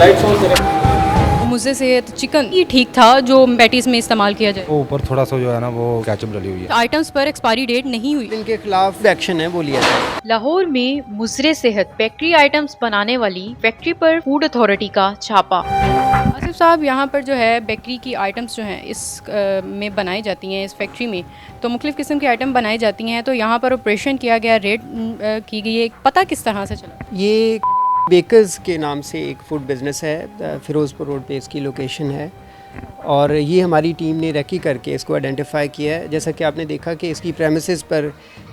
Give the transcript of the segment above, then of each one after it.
Lights on करें। मुझसे सेहत चिकन ये ठीक था जो पैटीज में इस्तेमाल किया जाए। वो ऊपर थोड़ा सा जो है ना वो केचप डली हुई है। आइटम्स पर एक्सपायरी डेट नहीं हुई। इनके खिलाफ एक्शन है वो लिया जाए। लाहौर में मुजरे सेहत बेकरी आइटम्स बनाने वाली फैक्ट्री पर फूड अथॉरिटी का छापा। आसिफ साहब, यहाँ पर जो है बेकरी की आइटम्स जो हैं इस में बनाई जाती हैं, इस फैक्ट्री में तो मुख्तलिफ़ किस्म की आइटम बनाई जाती हैं, तो यहाँ पर ऑपरेशन किया गया, रेड की गई है, पता किस तरह से चला? ये बेकर्स के नाम से एक फूड बिज़नेस है, फ़िरोज़पुर रोड पे इसकी लोकेशन है और ये हमारी टीम ने रेकी करके इसको आइडेंटिफाई किया है। जैसा कि आपने देखा कि इसकी प्रेमिसेस पर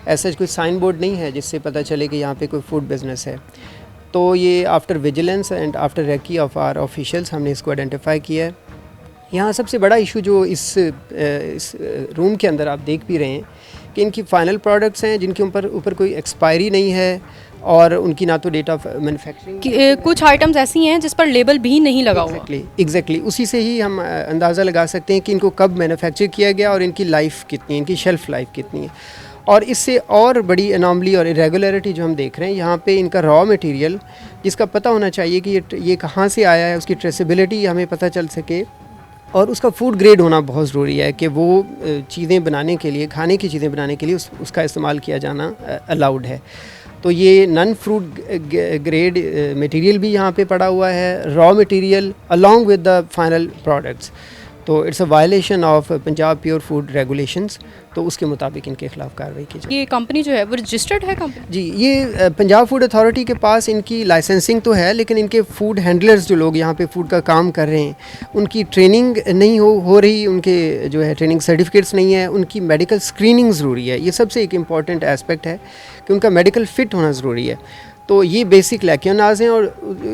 ऐसा कोई साइन बोर्ड नहीं है जिससे पता चले कि यहाँ पे कोई फूड बिज़नेस है। तो ये after vigilance and after recce of our officials हमने इसको आइडेंटिफाई किया है। यहाँ सबसे बड़ा इशू जो इस रूम के अंदर आप देख भी रहे हैं कि इनकी फ़ाइनल प्रोडक्ट्स हैं जिनके ऊपर कोई एक्सपायरी नहीं है और उनकी ना तो डेट ऑफ मैन्युफैक्चरिंग, कुछ आइटम्स ऐसी हैं जिस पर लेबल भी नहीं लगा हुआ। एग्जैक्टली उसी से ही हम अंदाज़ा लगा सकते हैं कि इनको कब मैन्युफैक्चर किया गया और इनकी लाइफ कितनी है, इनकी शेल्फ़ लाइफ कितनी है। और इससे और बड़ी अनॉमली और इरेगुलरिटी जो हम देख रहे हैं यहाँ पे, इनका रॉ मटेरियल जिसका पता होना चाहिए कि ये कहाँ से आया है, उसकी ट्रेसेबिलिटी हमें पता चल सके और उसका फूड ग्रेड होना बहुत ज़रूरी है कि वो चीज़ें बनाने के लिए, खाने की चीज़ें बनाने के लिए उसका इस्तेमाल किया जाना अलाउड है। तो ये नॉन फ्रूट ग्रेड मटेरियल भी यहाँ पे पड़ा हुआ है, raw material along with the final products. तो it's a violation of Punjab pure food regulations, तो उसके मुताबिक इनके खिलाफ कार्रवाई की जाए। ये कंपनी जो है वो रजिस्टर्ड है कंपनी? जी, ये पंजाब फूड अथॉरिटी के पास इनकी लाइसेंसिंग तो है, लेकिन इनके फूड हैंडलर्स जो लोग यहाँ पे फूड का काम कर रहे हैं उनकी ट्रेनिंग नहीं हो रही, उनके जो है ट्रेनिंग सर्टिफिकेट्स नहीं है, उनकी मेडिकल स्क्रीनिंग ज़रूरी है। ये सबसे एक इम्पॉर्टेंट एस्पेक्ट है कि उनका मेडिकल फ़िट होना ज़रूरी है। तो ये बेसिक लैक्यूनाज हैं। और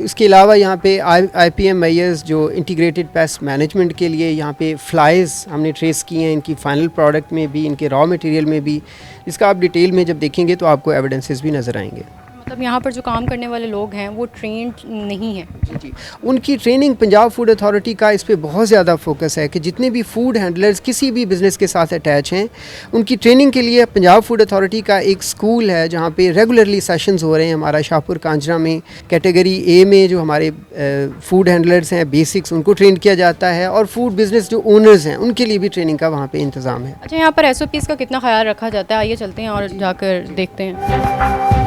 इसके अलावा यहाँ पे IPM-IS जो इंटीग्रेटेड पेस्ट मैनेजमेंट के लिए यहाँ पे फ्लाइज हमने ट्रेस किए हैं, इनकी फाइनल प्रोडक्ट में भी, इनके रॉ मटेरियल में भी। इसका आप डिटेल में जब देखेंगे तो आपको एविडेंसेस भी नज़र आएंगे। मतलब यहाँ पर जो काम करने वाले लोग हैं वो ट्रेंड नहीं है? जी, उनकी ट्रेनिंग, पंजाब फूड अथॉरिटी का इस पे बहुत ज़्यादा फोकस है कि जितने भी फूड हैंडलर्स किसी भी बिज़नेस के साथ अटैच हैं उनकी ट्रेनिंग के लिए पंजाब फूड अथॉरिटी का एक स्कूल है जहाँ पे रेगुलरली सेशंस हो रहे हैं। हमारा शाहपुर कांजरा में कैटेगरी A में जो हमारे फूड हैंडलर्स हैं बेसिक्स, उनको ट्रेन किया जाता है और फूड बिज़नेस जो ओनर्स हैं उनके लिए भी ट्रेनिंग का वहाँ पर इंतज़ाम है। अच्छा, यहाँ पर SOPs का कितना ख्याल रखा जाता है? आइए चलते हैं और जाकर देखते हैं।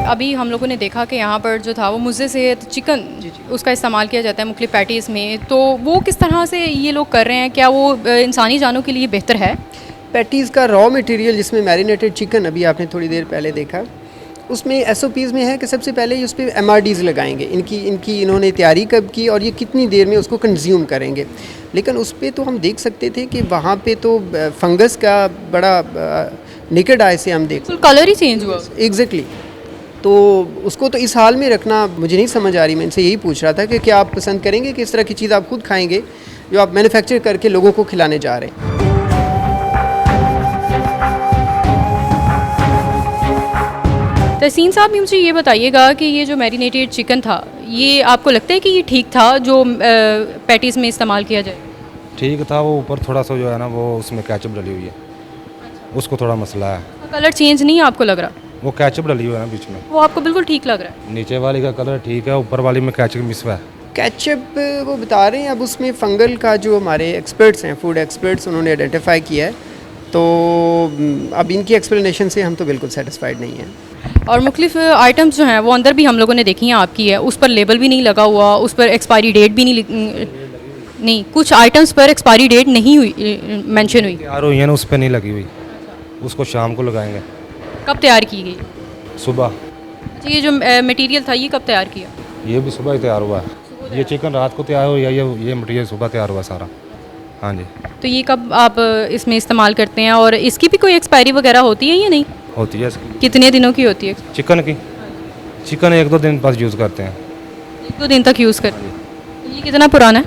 अभी हम लोगों ने देखा कि यहाँ पर जो था वो मुझसे सेहत चिकन उसका इस्तेमाल किया जाता है मुख्तलिफ पैटीज़ में, तो वो किस तरह से ये लोग कर रहे हैं? क्या वो इंसानी जानों के लिए बेहतर है? पैटीज़ का रॉ मटेरियल जिसमें मैरिनेटेड चिकन अभी आपने थोड़ी देर पहले देखा, उसमें SOPs में है कि सबसे पहले उस पर MRDs लगाएंगे, इनकी इन्होंने तैयारी कब की और ये कितनी देर में उसको कंज्यूम करेंगे। लेकिन उस पर तो हम देख सकते थे कि वहाँ पे तो फंगस का बड़ा निकट आय से हम देख, कलर ही चेंज हुआ। एग्जैक्टली। तो उसको तो इस हाल में रखना मुझे नहीं समझ आ रही। मैं इनसे यही पूछ रहा था कि क्या आप पसंद करेंगे कि इस तरह की चीज़ आप खुद खाएंगे जो आप मैन्युफैक्चर करके लोगों को खिलाने जा रहे हैं? तहसीन साहब, मुझे ये बताइएगा कि ये जो मैरिनेटेड चिकन था, ये आपको लगता है कि ये ठीक था जो पैटीज़ में इस्तेमाल किया जाए? ठीक था, वो ऊपर थोड़ा सा जो है ना वो उसमें केचप डली हुई है, उसको थोड़ा मसला है। कलर चेंज नहीं आपको लग रहा? वो केचप डली हुई है ना बीच में, वो आपको बिल्कुल ठीक लग रहा है? नीचे वाली का कलर ठीक है, ऊपर वाली में केचप मिस हुआ है। केचप वो बता रहे हैं, अब उसमें फंगल का जो हमारे एक्सपर्ट्स हैं, फूड एक्सपर्ट्स, उन्होंने आइडेंटिफाई किया है। तो अब इनकी एक्सप्लेनेशन से हम तो बिल्कुल सेटिस्फाइड नहीं हैं। और मुख्तलिफ आइटम्स जो हैं वो अंदर भी हम लोगों ने देखी हैं आपकी है, उस पर लेबल भी नहीं लगा हुआ, उस पर एक्सपायरी डेट भी नहीं, कुछ आइटम्स पर एक्सपायरी डेट नहीं हुई, मेंशन हुई। तैयार हुई है ना, उस पर नहीं लगी हुई, उसको शाम को लगाएंगे। कब तैयार की गई? सुबह। अच्छा, ये जो मटेरियल था ये कब तैयार किया? ये भी सुबह ही तैयार हुआ है। ये चिकन रात को तैयार हुआ, ये मटेरियल सुबह तैयार हुआ सारा। हाँ जी। तो ये कब आप इसमें इस्तेमाल करते हैं और इसकी भी कोई एक्सपायरी वगैरह होती है या नहीं? होती है इसकी। कितने दिनों की होती है चिकन की? चिकन 1-2 दिन बस यूज़ करते हैं। 1-2 दिन तक यूज़ करते हैं। ये कितना पुराना है?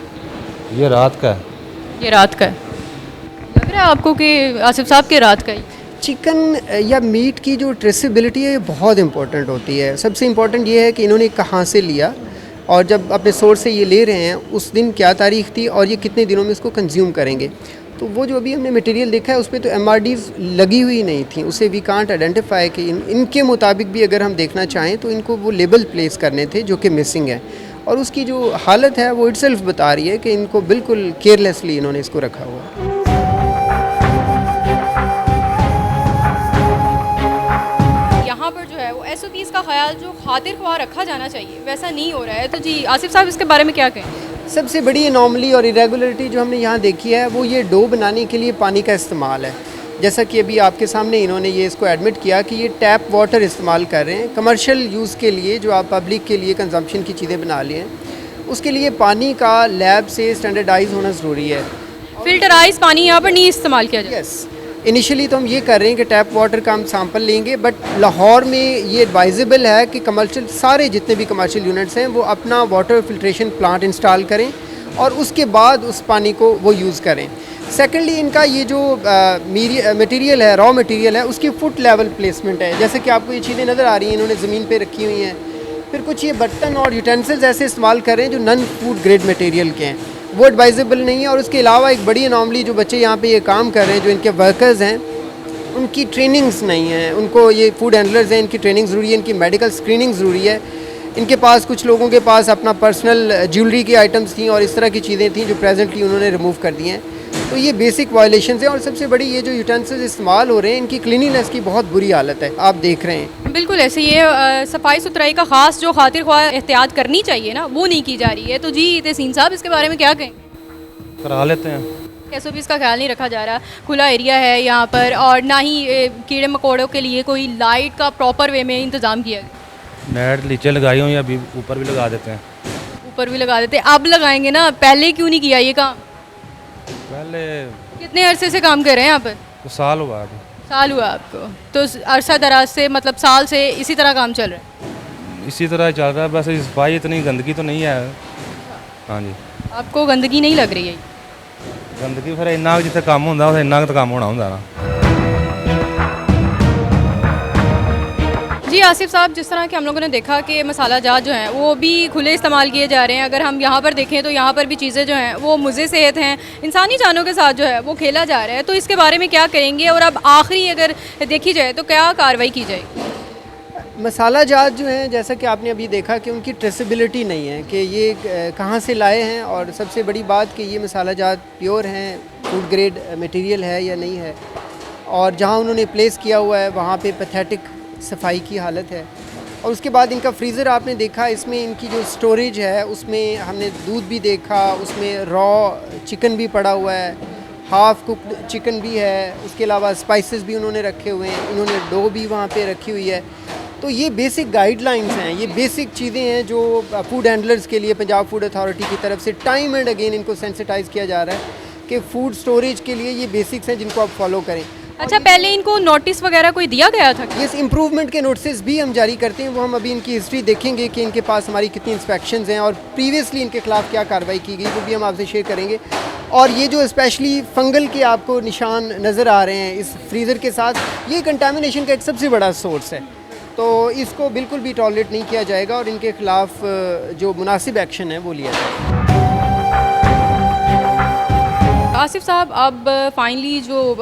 ये रात का है। ये रात का है? लग रहा है आपको कि आसिफ साहब के रात का ही? चिकन या मीट की जो ट्रेसेबिलिटी है ये बहुत इंपॉर्टेंट होती है। सबसे इम्पॉर्टेंट ये है कि इन्होंने कहाँ से लिया और जब अपने सोर्स से ये ले रहे हैं उस दिन क्या तारीख थी और ये कितने दिनों में इसको कंज्यूम करेंगे। तो वो जो अभी हमने मटेरियल देखा है उस पर तो MRDs लगी हुई नहीं थी, उसे वी कांट आइडेंटिफाई कि इनके मुताबिक भी अगर हम देखना चाहें तो इनको वो लेबल प्लेस करने थे जो कि मिसिंग है, और उसकी जो हालत है वो इटसेल्फ बता रही है कि इनको बिल्कुल केयरलेसली इन्होंने इसको रखा हुआ है। यहाँ पर जो है वो SOPs का ख्याल जो खातिर ख्वाह रखा जाना चाहिए वैसा नहीं हो रहा है। तो जी आसिफ साहब इसके बारे में क्या कहें? सबसे बड़ी एनॉमली और इरेगुलरिटी जो हमने यहाँ देखी है वो ये डो बनाने के लिए पानी का इस्तेमाल है। जैसा कि अभी आपके सामने इन्होंने ये इसको एडमिट किया कि ये टैप वाटर इस्तेमाल कर रहे हैं कमर्शियल यूज़ के लिए, जो आप पब्लिक के लिए कंजम्पशन की चीज़ें बना लिए हैं, उसके लिए पानी का लैब से स्टैंडर्डाइज होना ज़रूरी है। फिल्टराइज पानी यहाँ पर नहीं इस्तेमाल किया जाए। यस, इनिशियली तो हम ये कर रहे हैं कि टैप वाटर का हम सैंपल लेंगे, बट लाहौर में ये एडवाइजेबल है कि कमर्शियल सारे जितने भी कमर्शियल यूनिट्स हैं वो अपना वाटर फिल्ट्रेशन प्लांट इंस्टॉल करें और उसके बाद उस पानी को वो यूज़ करें। सेकेंडली इनका ये जो मटेरियल है, रॉ मटेरियल है, उसकी फुट लेवल प्लेसमेंट है। जैसे कि आपको ये चीज़ें नज़र आ रही हैं, इन्होंने ज़मीन पे रखी हुई हैं। फिर कुछ ये बर्तन और यूटेंसिल्स ऐसे इस्तेमाल कर रहे हैं जो नॉन फूड ग्रेड मटेरियल के हैं, वो एडवाइजेबल नहीं है। और उसके अलावा एक बड़ी अनॉमली, जो बच्चे यहाँ पे ये काम कर रहे हैं, जो इनके वर्कर्स हैं, उनकी ट्रेनिंग्स नहीं है। उनको ये फूड हैंडलर्स हैं, इनकी ट्रेनिंग ज़रूरी है, इनकी मेडिकल स्क्रीनिंग ज़रूरी है। इनके पास कुछ लोगों के पास अपना पर्सनल ज्वेलरी की आइटम्स थी और इस तरह की चीज़ें थी जो प्रेजेंटली उन्होंने रिमूव कर दी हैं। तो ये बेसिक वायलेशंस हैं। और सबसे बड़ी ये जो यूटेंसिल्स इस्तेमाल हो रहे हैं, इनकी क्लीनिनेस की बहुत बुरी हालत है, आप देख रहे हैं। बिल्कुल ऐसे ये सफाई सुथराई का ख़ास जो खातिर ख्वाह एहतियात करनी चाहिए ना, वो नहीं की जा रही है। तो जी तहसीन साहब इसके बारे में क्या कहें? करा लेते हैं। SOPs का ख्याल नहीं रखा जा रहा, खुला एरिया है यहाँ पर, और ना ही कीड़े मकोड़ों के लिए कोई लाइट का प्रॉपर वे में इंतज़ाम किया गया। नेट नीचे लगाई हुई, अभी ऊपर भी लगा देते हैं। ऊपर भी लगा देते, अब लगाएंगे ना, पहले क्यों नहीं किया ये काम? पहले कितने अरसे से काम कर रहे हैं यहाँ पर? तो साल हुआ अभी। साल हुआ आपको? तो अरसा दराज से, मतलब साल से इसी तरह काम चल रहा है? इसी तरह चल रहा है, बस सफाई इतनी गंदगी तो नहीं है। हाँ जी। आपको गंदगी नहीं लग रही है? गंदगी फिर इन्ना जिथे काम होंदा उथे इन्ना तो काम होना होंदा ना। जी आसिफ साहब, जिस तरह के हम लोगों ने देखा कि मसाला जात जो हैं वो भी खुले इस्तेमाल किए जा रहे हैं। अगर हम यहाँ पर देखें तो यहाँ पर भी चीज़ें जो हैं वो मुज़े सेहत हैं, इंसानी जानों के साथ जो है वो खेला जा रहा है। तो इसके बारे में क्या कहेंगे? और अब आखिरी अगर देखी जाए तो क्या कार्रवाई की जाएगी? मसाला जात जो हैं, जैसा कि आपने अभी देखा कि उनकी ट्रेसेबिलिटी नहीं है कि ये कहाँ से लाए हैं, और सबसे बड़ी बात कि ये मसाला जात प्योर हैं, फूड ग्रेड मटेरियल है या नहीं है। और जहाँ उन्होंने प्लेस किया हुआ है वहाँ पे पैथेटिक सफाई की हालत है। और उसके बाद इनका फ्रीज़र आपने देखा, इसमें इनकी जो स्टोरेज है उसमें हमने दूध भी देखा, उसमें रॉ चिकन भी पड़ा हुआ है, हाफ़ कुक्ड चिकन भी है, उसके अलावा स्पाइसेस भी उन्होंने रखे हुए हैं, इन्होंने डो भी वहाँ पे रखी हुई है। तो ये बेसिक गाइडलाइंस हैं, ये बेसिक चीज़ें हैं जो फूड हैंडलर्स के लिए पंजाब फूड अथॉरिटी की तरफ से टाइम एंड अगेन इनको सेंसिटाइज़ किया जा रहा है कि फ़ूड स्टोरेज के लिए ये बेसिक्स हैं जिनको आप फॉलो करें। अच्छा, पहले इनको नोटिस वगैरह कोई दिया गया था? यस, इम्प्रूवमेंट के नोटिस भी हम जारी करते हैं। वो हम अभी इनकी हिस्ट्री देखेंगे कि इनके पास हमारी कितनी इंस्पेक्शंस हैं और प्रीवियसली इनके खिलाफ क्या कार्रवाई की गई, वो भी हम आपसे शेयर करेंगे। और ये जो स्पेशली फंगल के आपको निशान नज़र आ रहे हैं इस फ्रीज़र के साथ, ये कंटामिनेशन का एक सबसे बड़ा सोर्स है। तो इसको बिल्कुल भी टॉलरेट नहीं किया जाएगा और इनके खिलाफ जो मुनासिब एक्शन है वो लिया जाएगा। आसिफ साहब, अब फाइनली जो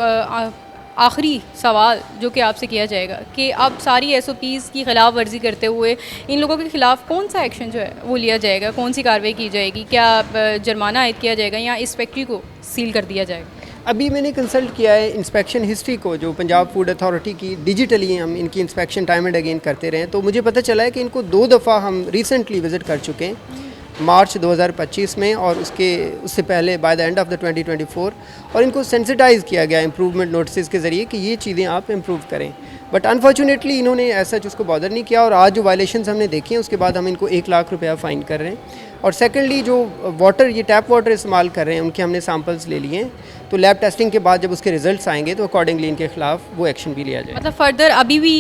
आखिरी सवाल जो कि आपसे किया जाएगा कि अब सारी SOPs की खिलाफ वर्जी करते हुए इन लोगों के खिलाफ कौन सा एक्शन जो है वो लिया जाएगा, कौन सी कार्रवाई की जाएगी? क्या जुर्माना आयद किया जाएगा या इस फैक्ट्री को सील कर दिया जाएगा? अभी मैंने कंसल्ट किया है इंस्पेक्शन हिस्ट्री को, जो पंजाब फूड अथॉरिटी की डिजिटली हम इनकी इंस्पेक्शन टाइम एंड अगेन करते रहे, तो मुझे पता चला है कि इनको 2 दफ़ा हम रिसेंटली विज़िट कर चुके हैं, मार्च 2025 में और उससे पहले by the end of the 2024, और इनको सेंसिटाइज़ किया गया इम्प्रूवमेंट नोटिस के ज़रिए कि ये चीज़ें आप इम्प्रूव करें। बट अनफॉर्चुनेटली इन्होंने ऐसा उसको बॉदर नहीं किया और आज जो वायलेशंस हमने देखी हैं उसके बाद हम इनको 1 लाख रुपया फ़ाइन कर रहे हैं। और सेकेंडली जो वाटर, ये टैप वाटर इस्तेमाल कर रहे हैं, उनके हमने सैम्पल्स ले लिए हैं, तो लैब टेस्टिंग के बाद जब उसके रिजल्ट्स आएंगे तो अकॉर्डिंगली इनके खिलाफ वो एक्शन भी लिया जाएगा। मतलब फर्दर अभी भी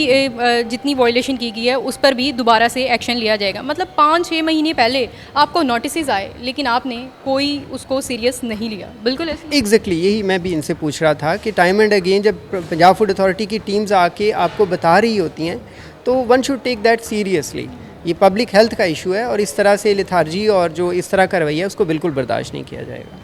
जितनी वायलेशन की गई है उस पर भी दोबारा से एक्शन लिया जाएगा? मतलब 5-6 महीने पहले आपको नोटिस आए लेकिन आपने कोई उसको सीरियस नहीं लिया? बिल्कुल ऐसे एग्जैक्टली यही मैं भी इनसे पूछ रहा था कि टाइम एंड अगेन जब पंजाब फूड अथॉरिटी की टीम्स आके आपको बता रही होती हैं तो one should take that seriously. ये पब्लिक हेल्थ का इशू है और इस तरह से लिथार्जी और जो इस तरह का रवैया है उसको बिल्कुल बर्दाश्त नहीं किया जाएगा।